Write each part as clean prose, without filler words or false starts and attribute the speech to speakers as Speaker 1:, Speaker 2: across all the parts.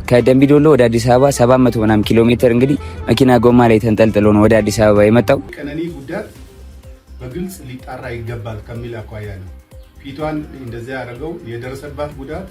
Speaker 1: ከደምቢዶሎ ወደ አዲስ አበባ 700 ምናምን ኪሎ ሜትር እንግዲህ መኪና ጎማ ላይ ተንጠልጥሎ ነው ወደ አዲስ አበባ የመጣው።
Speaker 2: ቀነኒ ጉዳት በግልጽ ሊጣራ ይገባል ከሚል አኳያ ነው ፊቷን እንደዚያ ያደረገው። የደረሰባት ጉዳት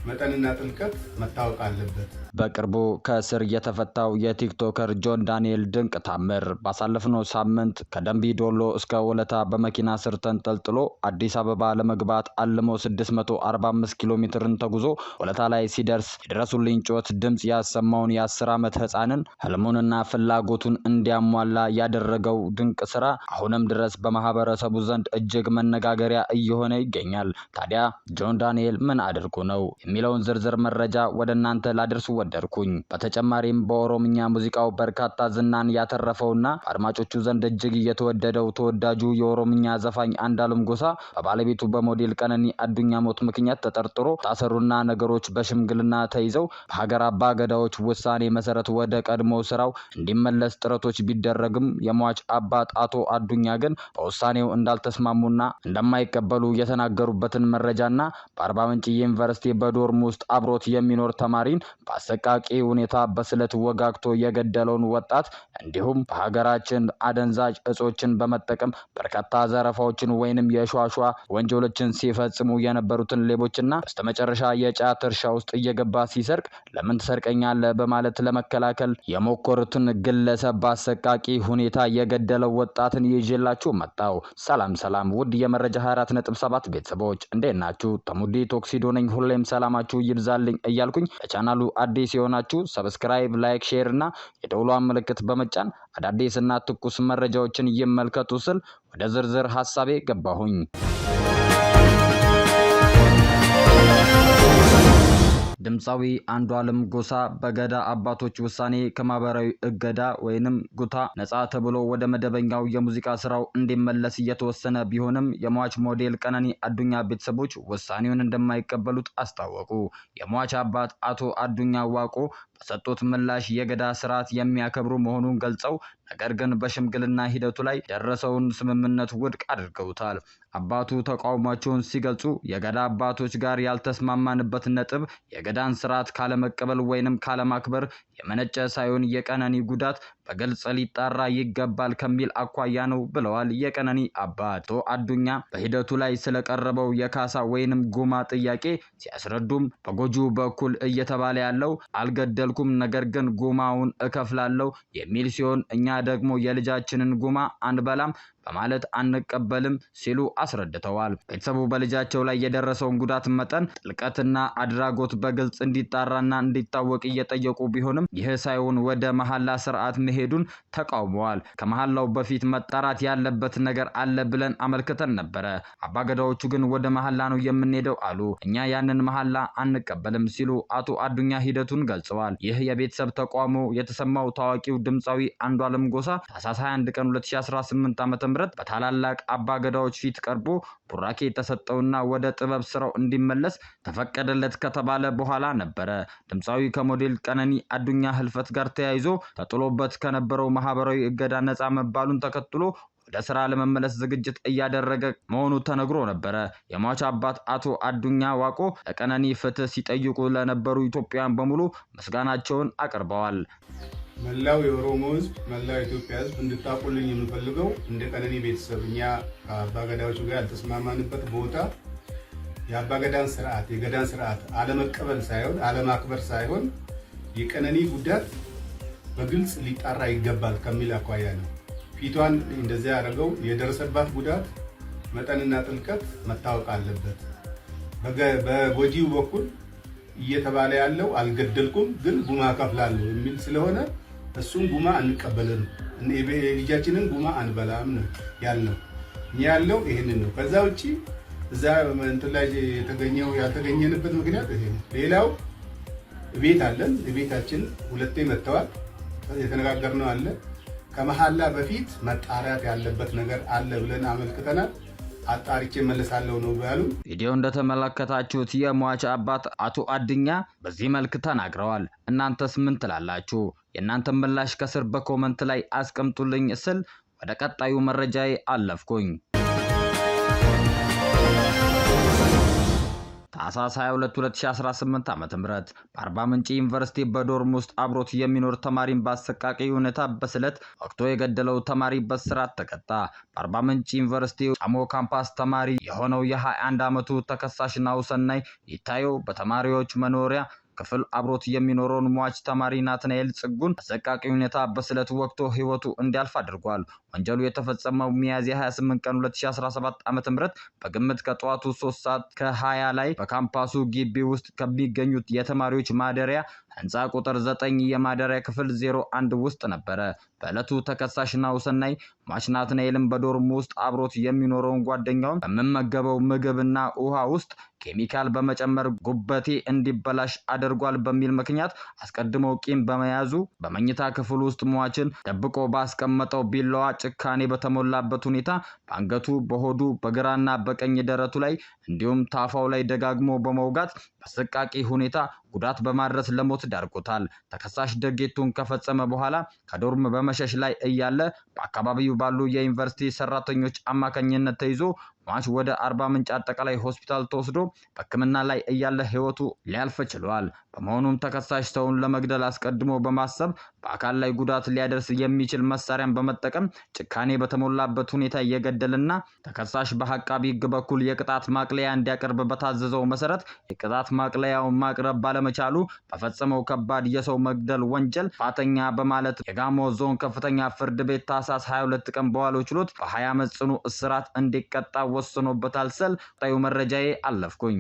Speaker 2: መጠንና ጥልቀት መታወቅ አለበት።
Speaker 3: በቅርቡ ከእስር የተፈታው የቲክቶከር ጆን ዳንኤል ድንቅ ታምር ባሳለፍነው ሳምንት ከደምቢ ዶሎ እስከ ወለታ በመኪና ስር ተንጠልጥሎ አዲስ አበባ ለመግባት አልሞ 645 ኪሎ ሜትርን ተጉዞ ወለታ ላይ ሲደርስ የድረሱልኝ ጩኸት ድምጽ ያሰማውን የ10 ዓመት ህፃንን ህልሙንና ፍላጎቱን እንዲያሟላ ያደረገው ድንቅ ስራ አሁንም ድረስ በማህበረሰቡ ዘንድ እጅግ መነጋገሪያ እየሆነ ይገኛል። ታዲያ ጆን ዳንኤል ምን አድርጎ ነው የሚለውን ዝርዝር መረጃ ወደ እናንተ ላደርሱ ወደድኩኝ። በተጨማሪም በኦሮምኛ ሙዚቃው በርካታ ዝናን ያተረፈውና አድማጮቹ ዘንድ እጅግ የተወደደው ተወዳጁ የኦሮምኛ ዘፋኝ አንዱዓለም ጎሳ በባለቤቱ በሞዴል ቀነኒ አዱኛ ሞት ምክንያት ተጠርጥሮ ታሰሩና ነገሮች በሽምግልና ተይዘው በሀገር አባገዳዎች ውሳኔ መሰረት ወደ ቀድሞ ስራው እንዲመለስ ጥረቶች ቢደረግም የሟች አባት አቶ አዱኛ ግን በውሳኔው እንዳልተስማሙና እንደማይቀበሉ የተናገሩበትን መረጃና በአርባ ምንጭ ዩኒቨርሲቲ በዶርም ውስጥ አብሮት የሚኖር ተማሪን በአሰቃቂ ሁኔታ በስለት ወጋግቶ የገደለውን ወጣት እንዲሁም በሀገራችን አደንዛዥ እጾችን በመጠቀም በርካታ ዘረፋዎችን ወይንም የሿሿ ወንጀሎችን ሲፈጽሙ የነበሩትን ሌቦችና በስተመጨረሻ የጫት እርሻ ውስጥ እየገባ ሲሰርቅ ለምን ትሰርቀኛለህ በማለት ለመከላከል የሞከሩትን ግለሰብ በአሰቃቂ ሁኔታ የገደለው ወጣትን ይዤላችሁ መጣው። ሰላም ውድ የመረጃ 24.7 ቤተሰቦች እንዴት ናችሁ? ተሙዲ ቶክሲዶ ነኝ። ሁሌም ሰላማችሁ ይብዛልኝ እያልኩኝ ለቻናሉ አዲስ የሆናችሁ ሰብስክራይብ፣ ላይክ፣ ሼር እና የደውሏን ምልክት በመጫን አዳዲስና ትኩስ መረጃዎችን ይመልከቱ ስል ወደ ዝርዝር ሐሳቤ ገባሁኝ። ድምጻዊ አንዱዓለም ጎሳ በገዳ አባቶች ውሳኔ ከማህበራዊ እገዳ ወይንም ጉታ ነፃ ተብሎ ወደ መደበኛው የሙዚቃ ስራው እንዲመለስ እየተወሰነ ቢሆንም የሟች ሞዴል ቀነኒ አዱኛ ቤተሰቦች ውሳኔውን እንደማይቀበሉት አስታወቁ። የሟች አባት አቶ አዱኛ ዋቆ በሰጡት ምላሽ የገዳ ስርዓት የሚያከብሩ መሆኑን ገልጸው ነገር ግን በሽምግልና ሂደቱ ላይ ደረሰውን ስምምነት ውድቅ አድርገውታል። አባቱ ተቃውሟቸውን ሲገልጹ የገዳ አባቶች ጋር ያልተስማማንበት ነጥብ የገዳን ስርዓት ካለመቀበል ወይንም ካለማክበር የመነጨ ሳይሆን የቀነኒ ጉዳት በግልጽ ሊጣራ ይገባል ከሚል አኳያ ነው ብለዋል። የቀነኒ አባት አቶ አዱኛ በሂደቱ ላይ ስለቀረበው የካሳ ወይንም ጉማ ጥያቄ ሲያስረዱም በጎጂው በኩል እየተባለ ያለው አልገደልኩም ነገር ግን ጉማውን እከፍላለሁ የሚል ሲሆን እኛ ደግሞ የልጃችንን ጉማ አንበላም በማለት አንቀበልም ሲሉ አስረድተዋል። ቤተሰቡ በልጃቸው ላይ የደረሰውን ጉዳት መጠን ጥልቀትና አድራጎት በግልጽ እንዲጣራና እንዲታወቅ እየጠየቁ ቢሆንም ይህ ሳይሆን ወደ መሐላ ስርዓት መሄዱን ተቃውመዋል። ከመሐላው በፊት መጣራት ያለበት ነገር አለ ብለን አመልክተን ነበረ። አባገዳዎቹ ግን ወደ መሐላ ነው የምንሄደው አሉ። እኛ ያንን መሐላ አንቀበልም ሲሉ አቶ አዱኛ ሂደቱን ገልጸዋል። ይህ የቤተሰብ ተቃውሞ የተሰማው ታዋቂው ድምጻዊ አንዱዓለም ጎሳ ታህሳስ 21 ቀን 2018 ዓ.ም በታላላቅ አባገዳዎች ፊት ቀርቦ ቡራኬ ተሰጠውና ወደ ጥበብ ስራው እንዲመለስ ተፈቀደለት ከተባለ በኋላ ነበረ። ድምጻዊ ከሞዴል ቀነኒ አዱኛ ህልፈት ጋር ተያይዞ ተጥሎበት ከነበረው ማህበራዊ እገዳ ነፃ መባሉን ተከትሎ ወደ ስራ ለመመለስ ዝግጅት እያደረገ መሆኑ ተነግሮ ነበር። የሟች አባት አቶ አዱኛ ዋቆ ለቀነኒ ፍትህ ሲጠይቁ ለነበሩ ኢትዮጵያውያን በሙሉ ምስጋናቸውን አቅርበዋል።
Speaker 2: መላው የኦሮሞ ህዝብ፣ መላው የኢትዮጵያ ህዝብ እንድታቁልኝ የምፈልገው እንደ ቀነኒ ቤተሰብ እኛ ከአባገዳዎቹ ጋር ያልተስማማንበት ቦታ የአባገዳን ስርዓት የገዳን ስርዓት አለመቀበል ሳይሆን አለማክበር ሳይሆን የቀነኒ ጉዳት በግልጽ ሊጣራ ይገባል ከሚል አኳያ ነው ፊቷን እንደዚያ ያደረገው። የደረሰባት ጉዳት መጠንና ጥልቀት መታወቅ አለበት። በጎጂው በኩል እየተባለ ያለው አልገደልኩም ግን ጉማ ከፍላለሁ የሚል ስለሆነ እሱን ጉማ አንቀበልም፣ ልጃችንን ጉማ አንበላም ነው ያልነው። እኛ ያለው ይሄንን ነው። ከዛ ውጪ እዛ እንትን ላይ ያልተገኘንበት ምክንያት ይሄ ነው። ሌላው ቤት አለን። ቤታችን ሁለቴ መጥተዋል። የተነጋገርነው አለ። ከመሐላ በፊት መጣራት ያለበት ነገር አለ ብለን አመልክተናል። አጣሪቼ መለሳለሁ ነው ያሉ።
Speaker 3: ቪዲዮ እንደተመለከታችሁት የሟች አባት አቶ አዱኛ በዚህ መልክ ተናግረዋል። እናንተስ ምን ትላላችሁ? የእናንተ ምላሽ ከስር በኮመንት ላይ አስቀምጡልኝ ስል ወደ ቀጣዩ መረጃዬ አለፍኩኝ። ታህሳስ 22 2018 ዓ.ም በአርባ ምንጭ ዩኒቨርሲቲ በዶርም ውስጥ አብሮት የሚኖር ተማሪን በአሰቃቂ ሁኔታ በስለት ወቅቶ የገደለው ተማሪ በእስራት ተቀጣ። በአርባ ምንጭ ዩኒቨርሲቲ ጫሞ ካምፓስ ተማሪ የሆነው የ21 ዓመቱ ተከሳሽ ናሁሰናይ ይታየው በተማሪዎች መኖሪያ ክፍል አብሮት የሚኖረውን ሟች ተማሪ ናትናኤል ጽጉን አሰቃቂ ሁኔታ በስለት ወቅቶ ህይወቱ እንዲያልፍ አድርጓል። ወንጀሉ የተፈጸመው ሚያዝያ 28 ቀን 2017 ዓ.ም በግምት ከጠዋቱ 3 ሰዓት ከ20 ላይ በካምፓሱ ግቢ ውስጥ ከሚገኙት የተማሪዎች ማደሪያ ህንፃ ቁጥር 9 የማደሪያ ክፍል 01 ውስጥ ነበረ። በዕለቱ ተከሳሽ ናሁሰናይ ሟች ናትናኤልን በዶርም ውስጥ አብሮት የሚኖረውን ጓደኛውን በመመገበው ምግብና ውሃ ውስጥ ኬሚካል በመጨመር ጉበቴ እንዲበላሽ አድርጓል በሚል ምክንያት አስቀድሞ ቂም በመያዙ በመኝታ ክፍል ውስጥ ሟችን ደብቆ ባስቀመጠው ቢላዋ ጭካኔ በተሞላበት ሁኔታ በአንገቱ፣ በሆዱ፣ በግራና በቀኝ ደረቱ ላይ እንዲሁም ታፋው ላይ ደጋግሞ በመውጋት በአሰቃቂ ሁኔታ ጉዳት በማድረስ ለሞት ዳርጎታል። ተከሳሽ ድርጊቱን ከፈጸመ በኋላ ከዶርም በመሸሽ ላይ እያለ በአካባቢው ባሉ የዩኒቨርሲቲ ሰራተኞች አማካኝነት ተይዞ ሟች ወደ አርባ ምንጭ አጠቃላይ ሆስፒታል ተወስዶ በሕክምና ላይ እያለ ህይወቱ ሊያልፍ ችሏል። በመሆኑም ተከሳሽ ሰውን ለመግደል አስቀድሞ በማሰብ በአካል ላይ ጉዳት ሊያደርስ የሚችል መሳሪያን በመጠቀም ጭካኔ በተሞላበት ሁኔታ የገደልና ተከሳሽ በአቃቢ ሕግ በኩል የቅጣት ማቅለያ እንዲያቀርብ በታዘዘው መሰረት የቅጣት ማቅለያውን ማቅረብ ባለመቻሉ በፈጸመው ከባድ የሰው መግደል ወንጀል ጥፋተኛ በማለት የጋሞ ዞን ከፍተኛ ፍርድ ቤት ታህሳስ 22 ቀን በዋለው ችሎት በ20 ዓመት ጽኑ እስራት እንዲቀጣ ወስኖበታል ስል ቀጣዩ መረጃዬ አለፍኩኝ።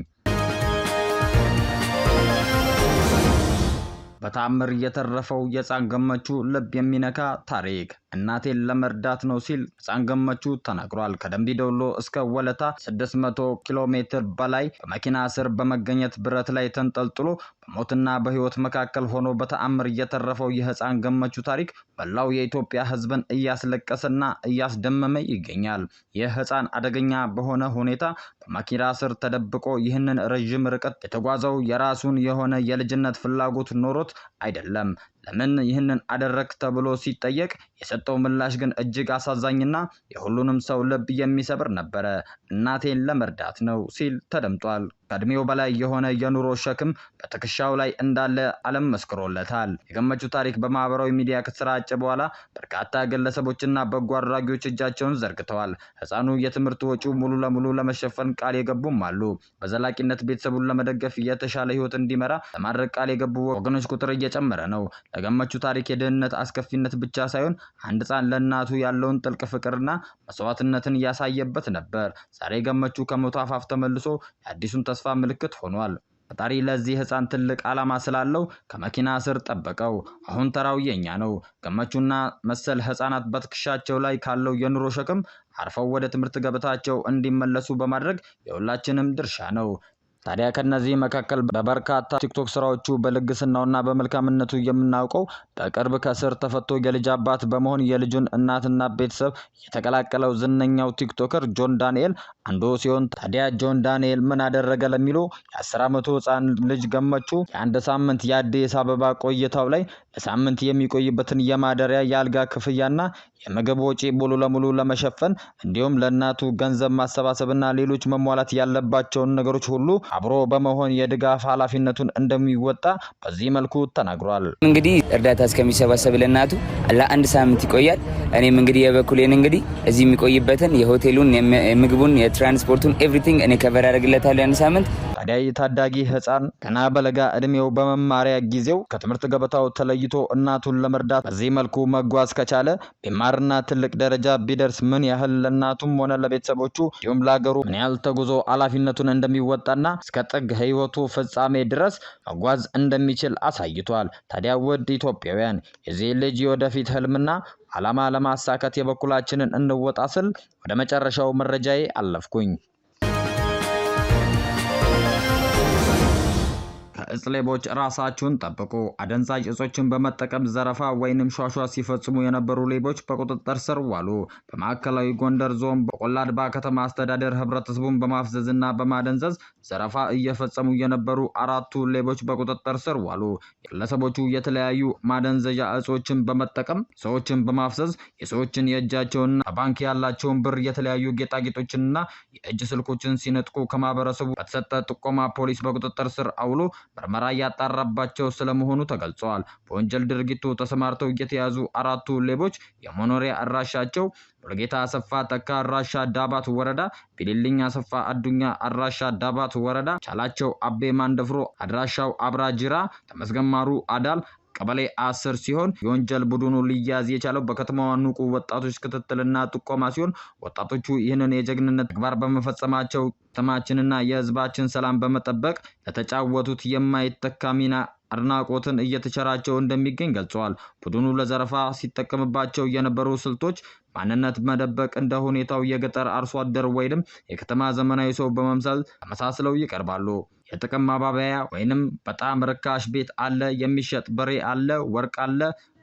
Speaker 3: በታምር የተረፈው የህፃን ገመቹ ልብ የሚነካ ታሪክ እናቴን ለመርዳት ነው ሲል ህፃን ገመቹ ተናግሯል። ከደምቢ ዶሎ እስከ ወለታ 600 ኪሎ ሜትር በላይ በመኪና ስር በመገኘት ብረት ላይ ተንጠልጥሎ በሞትና በህይወት መካከል ሆኖ በተአምር የተረፈው የህፃን ገመቹ ታሪክ መላው የኢትዮጵያ ህዝብን እያስለቀሰና እያስደመመ ይገኛል። ይህ ህፃን አደገኛ በሆነ ሁኔታ በመኪና ስር ተደብቆ ይህንን ረጅም ርቀት የተጓዘው የራሱን የሆነ የልጅነት ፍላጎት ኖሮት አይደለም። ለምን ይህንን አደረክ ተብሎ ሲጠየቅ የሰጠው ምላሽ ግን እጅግ አሳዛኝና የሁሉንም ሰው ልብ የሚሰብር ነበረ። እናቴን ለመርዳት ነው ሲል ተደምጧል። ከእድሜው በላይ የሆነ የኑሮ ሸክም በትከሻው ላይ እንዳለ ዓለም መስክሮለታል። የገመቹ ታሪክ በማህበራዊ ሚዲያ ከተሰራጨ በኋላ በርካታ ግለሰቦችና በጎ አድራጊዎች እጃቸውን ዘርግተዋል። ህፃኑ የትምህርት ወጪው ሙሉ ለሙሉ ለመሸፈን ቃል የገቡም አሉ። በዘላቂነት ቤተሰቡን ለመደገፍ የተሻለ ህይወት እንዲመራ ለማድረግ ቃል የገቡ ወገኖች ቁጥር እየጨመረ ነው። ለገመቹ ታሪክ የድህነት አስከፊነት ብቻ ሳይሆን አንድ ህፃን ለእናቱ ያለውን ጥልቅ ፍቅርና መስዋዕትነትን ያሳየበት ነበር። ዛሬ ገመቹ ከሞት አፋፍ ተመልሶ የአዲሱን ተስፋ ምልክት ሆኗል። ፈጣሪ ለዚህ ህፃን ትልቅ ዓላማ ስላለው ከመኪና ስር ጠበቀው። አሁን ተራው የኛ ነው። ገመቹና መሰል ህፃናት በትከሻቸው ላይ ካለው የኑሮ ሸክም አርፈው ወደ ትምህርት ገበታቸው እንዲመለሱ በማድረግ የሁላችንም ድርሻ ነው። ታዲያ ከነዚህ መካከል በበርካታ ቲክቶክ ስራዎቹ በልግስናውና በመልካምነቱ የምናውቀው በቅርብ ከስር ተፈቶ የልጅ አባት በመሆን የልጁን እናትና ቤተሰብ የተቀላቀለው ዝነኛው ቲክቶከር ጆን ዳንኤል አንዱ ሲሆን ታዲያ ጆን ዳንኤል ምን አደረገ ለሚሉ የ10 ዓመቱ ህፃን ልጅ ገመቹ የአንድ ሳምንት የአዲስ አበባ ቆይታው ላይ ለሳምንት የሚቆይበትን የማደሪያ የአልጋ ክፍያና የምግብ ወጪ ሙሉ ለሙሉ ለመሸፈን እንዲሁም ለእናቱ ገንዘብ ማሰባሰብና ሌሎች መሟላት ያለባቸውን ነገሮች ሁሉ አብሮ በመሆን የድጋፍ ኃላፊነቱን እንደሚወጣ በዚህ መልኩ ተናግሯል።
Speaker 1: እንግዲህ እርዳታ እስከሚሰባሰብ ለእናቱ ለአንድ ሳምንት ይቆያል። እኔም እንግዲህ የበኩሌን እንግዲህ እዚህ የሚቆይበትን የሆቴሉን፣ የምግቡን፣ የትራንስፖርቱን ኤቭሪቲንግ እኔ ከቨር አደርግለታለሁ አንድ ሳምንት።
Speaker 3: ታዲያ የታዳጊ ህፃን ገና በለጋ እድሜው በመማሪያ ጊዜው ከትምህርት ገበታው ተለይቶ እናቱን ለመርዳት በዚህ መልኩ መጓዝ ከቻለ ቢማርና ትልቅ ደረጃ ቢደርስ ምን ያህል ለእናቱም ሆነ ለቤተሰቦቹ እንዲሁም ለሀገሩ ምን ያህል ተጉዞ ኃላፊነቱን እንደሚወጣና እስከ ጥግ ህይወቱ ፍጻሜ ድረስ መጓዝ እንደሚችል አሳይቷል። ታዲያ ውድ ኢትዮጵያውያን የዚህ ልጅ የወደፊት ህልምና ዓላማ ለማሳካት የበኩላችንን እንወጣ ስል ወደ መጨረሻው መረጃዬ አለፍኩኝ። የእጽ ሌቦች ራሳችሁን ጠብቁ። አደንዛዥ እጾችን በመጠቀም ዘረፋ ወይንም ሿሿ ሲፈጽሙ የነበሩ ሌቦች በቁጥጥር ስር ዋሉ። በማዕከላዊ ጎንደር ዞን በቆላድባ ከተማ አስተዳደር ህብረተሰቡን በማፍዘዝና በማደንዘዝ ዘረፋ እየፈጸሙ የነበሩ 4 ሌቦች በቁጥጥር ስር ዋሉ። ግለሰቦቹ የተለያዩ ማደንዘዣ እጾችን በመጠቀም ሰዎችን በማፍዘዝ የሰዎችን የእጃቸውንና በባንክ ያላቸውን ብር የተለያዩ ጌጣጌጦችንና የእጅ ስልኮችን ሲነጥቁ ከማህበረሰቡ በተሰጠ ጥቆማ ፖሊስ በቁጥጥር ስር አውሎ ምርመራ ያጣራባቸው ስለመሆኑ ተገልጿል። በወንጀል ድርጊቱ ተሰማርተው የተያዙ 4 ሌቦች የመኖሪያ አድራሻቸው ሙሉጌታ አሰፋ ተካ አድራሻ ዳባት ወረዳ፣ ቢልልኝ አሰፋ አዱኛ አድራሻ ዳባት ወረዳ፣ ቻላቸው አቤ ማንደፍሮ አድራሻው አብራጅራ፣ ተመስገን ማሩ አዳል ቀበሌ 10 ሲሆን የወንጀል ቡድኑ ሊያዝ የቻለው በከተማዋ ንቁ ወጣቶች ክትትልና ጥቆማ ሲሆን ወጣቶቹ ይህንን የጀግንነት ተግባር በመፈጸማቸው ከተማችንና የህዝባችን ሰላም በመጠበቅ ለተጫወቱት የማይተካ ሚና አድናቆትን እየተቸራቸው እንደሚገኝ ገልጸዋል። ቡድኑ ለዘረፋ ሲጠቀምባቸው የነበሩ ስልቶች ማንነት መደበቅ እንደ ሁኔታው የገጠር አርሶ አደር ወይንም የከተማ ዘመናዊ ሰው በመምሰል ተመሳስለው ይቀርባሉ። የጥቅም ማባበያ ወይንም በጣም ርካሽ ቤት አለ፣ የሚሸጥ በሬ አለ፣ ወርቅ አለ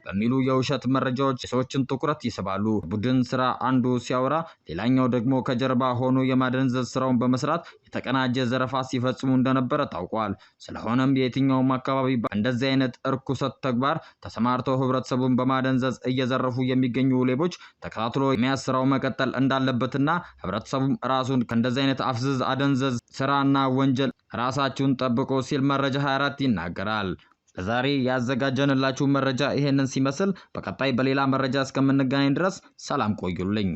Speaker 3: በሚሉ የውሸት መረጃዎች የሰዎችን ትኩረት ይስባሉ። ቡድን ስራ አንዱ ሲያወራ ሌላኛው ደግሞ ከጀርባ ሆኖ የማደንዘዝ ስራውን በመስራት የተቀናጀ ዘረፋ ሲፈጽሙ እንደነበረ ታውቋል። ስለሆነም የትኛውም አካባቢ እንደዚህ አይነት እርኩሰት ተግባር ተሰማርተው ህብረተሰቡን በማደንዘዝ እየዘረፉ የሚገኙ ሌቦች ተከታትሎ የሚያስራው መቀጠል እንዳለበትና ህብረተሰቡም ራሱን ከእንደዚህ አይነት አፍዝዝ አደንዘዝ ስራና ወንጀል ራሳችሁን ጠብቆ ሲል መረጃ 24 ይናገራል። ለዛሬ ያዘጋጀንላችሁ መረጃ ይሄንን ሲመስል በቀጣይ በሌላ መረጃ እስከምንገናኝ ድረስ ሰላም ቆዩልኝ።